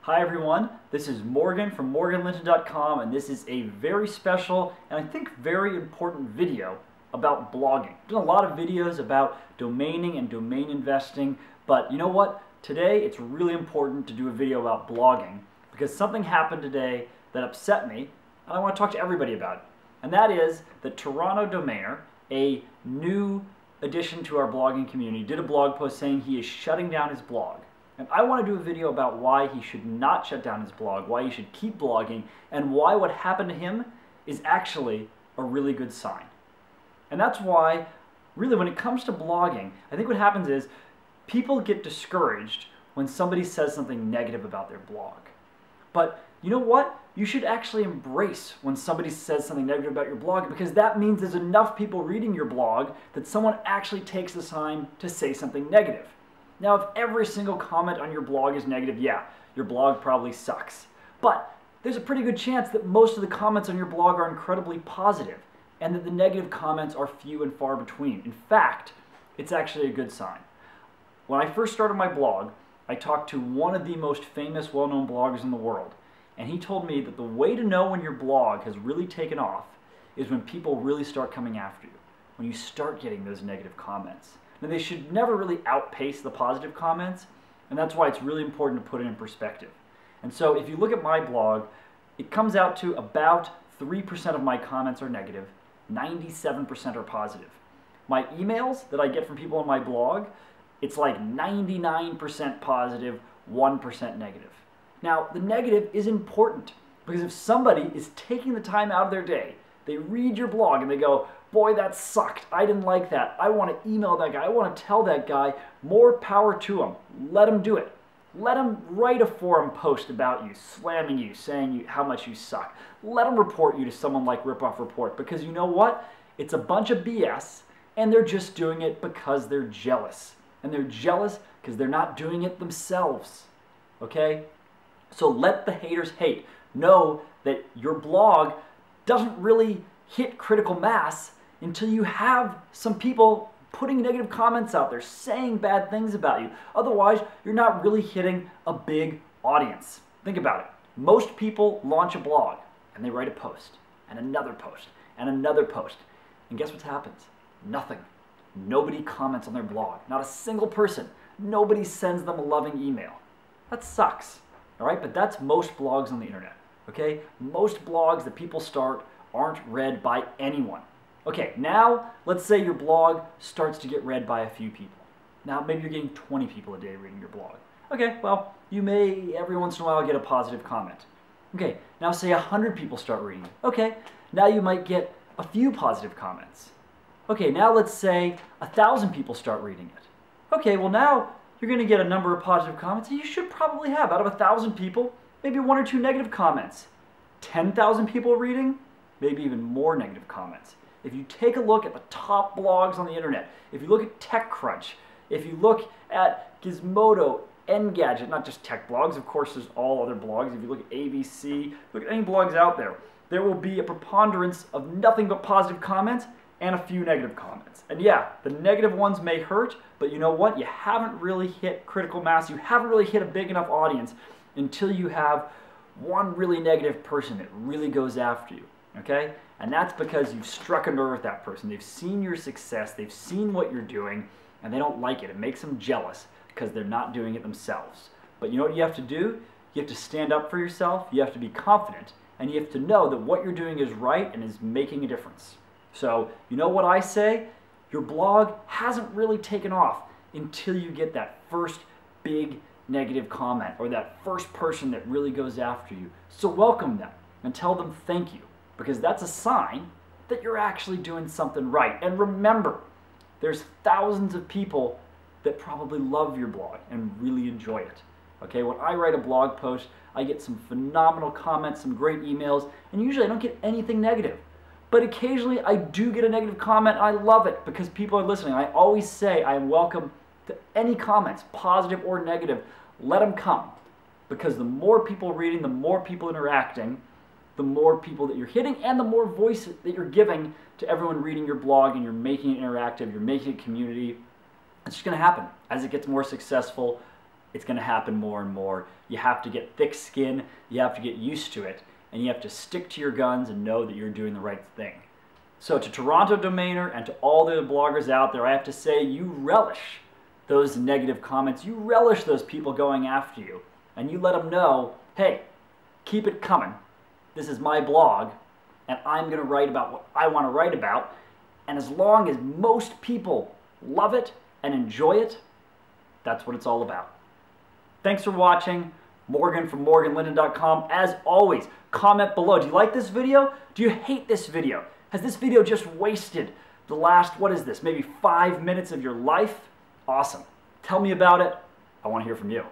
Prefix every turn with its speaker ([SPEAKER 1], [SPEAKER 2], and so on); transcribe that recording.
[SPEAKER 1] Hi everyone, this is Morgan from morganlinton.com, and this is a very special and I think very important video about blogging. I've done a lot of videos about domaining and domain investing, but you know what? Today it's really important to do a video about blogging because something happened today that upset me and I want to talk to everybody about it. And that is that Toronto Domainer, a new addition to our blogging community, did a blog post saying he is shutting down his blog. And I want to do a video about why he should not shut down his blog, why he should keep blogging, and why what happened to him is actually a really good sign. And that's why, really, when it comes to blogging, I think what happens is people get discouraged when somebody says something negative about their blog. But you know what? You should actually embrace when somebody says something negative about your blog, because that means there's enough people reading your blog that someone actually takes the time to say something negative. Now, if every single comment on your blog is negative, yeah, your blog probably sucks. But there's a pretty good chance that most of the comments on your blog are incredibly positive, and that the negative comments are few and far between. In fact, it's actually a good sign. When I first started my blog, I talked to one of the most famous, well-known bloggers in the world, and he told me that the way to know when your blog has really taken off is when people really start coming after you, when you start getting those negative comments. Now, they should never really outpace the positive comments, and that's why it's really important to put it in perspective. And so if you look at my blog, it comes out to about 3% of my comments are negative, 97% are positive. My emails that I get from people on my blog, it's like 99% positive, 1% negative. Now, the negative is important, because if somebody is taking the time out of their day, they read your blog and they go, boy, that sucked. I didn't like that. I want to email that guy. I want to tell that guy. More power to him. Let him do it. Let him write a forum post about you, slamming you, saying how much you suck. Let him report you to someone like Ripoff Report, because you know what? It's a bunch of BS, and they're just doing it because they're jealous. And they're jealous because they're not doing it themselves. Okay? So let the haters hate. Know that your blog doesn't really hit critical mass until you have some people putting negative comments out there, saying bad things about you. Otherwise, you're not really hitting a big audience. Think about it. Most people launch a blog, and they write a post, and another post, and another post. And guess what happens? Nothing. Nobody comments on their blog. Not a single person. Nobody sends them a loving email. That sucks. All right? But that's most blogs on the internet. Okay? Most blogs that people start aren't read by anyone. Okay, now let's say your blog starts to get read by a few people. Now maybe you're getting 20 people a day reading your blog. Okay, well, you may every once in a while get a positive comment. Okay, now say 100 people start reading it. Okay, now you might get a few positive comments. Okay, now let's say 1,000 people start reading it. Okay, well now you're going to get a number of positive comments, and you should probably have, out of 1,000 people, maybe 1 or 2 negative comments. 10,000 people reading, maybe even more negative comments. If you take a look at the top blogs on the internet, if you look at TechCrunch, if you look at Gizmodo, Engadget, not just tech blogs, of course there's all other blogs. If you look at ABC, look at any blogs out there, there will be a preponderance of nothing but positive comments and a few negative comments. And yeah, the negative ones may hurt, but you know what? You haven't really hit critical mass. You haven't really hit a big enough audience until you have one really negative person that really goes after you. Okay? And that's because you've struck a nerve with that person. They've seen your success, they've seen what you're doing, and they don't like it. It makes them jealous because they're not doing it themselves. But you know what you have to do? You have to stand up for yourself, you have to be confident, and you have to know that what you're doing is right and is making a difference. So, you know what I say? Your blog hasn't really taken off until you get that first big negative comment or that first person that really goes after you. So welcome them and tell them thank you, because that's a sign that you're actually doing something right. And remember, there's thousands of people that probably love your blog and really enjoy it. Okay, when I write a blog post, I get some phenomenal comments, some great emails, and usually I don't get anything negative. But occasionally I do get a negative comment. I love it because people are listening. I always say I am welcome to any comments, positive or negative. Let them come, because the more people reading, the more people interacting, the more people that you're hitting, and the more voice that you're giving to everyone reading your blog, and you're making it interactive, you're making it community. It's just going to happen. As it gets more successful, it's going to happen more and more. You have to get thick skin, you have to get used to it, and you have to stick to your guns and know that you're doing the right thing. So to Toronto Domainer and to all the bloggers out there, I have to say you relish those negative comments. You relish those people going after you. And you let them know, hey, keep it coming. This is my blog, and I'm going to write about what I want to write about. And as long as most people love it and enjoy it, that's what it's all about. Thanks for watching. Morgan from MorganLinden.com. As always, comment below. Do you like this video? Do you hate this video? Has this video just wasted the last, what is this, maybe 5 minutes of your life? Awesome. Tell me about it. I want to hear from you.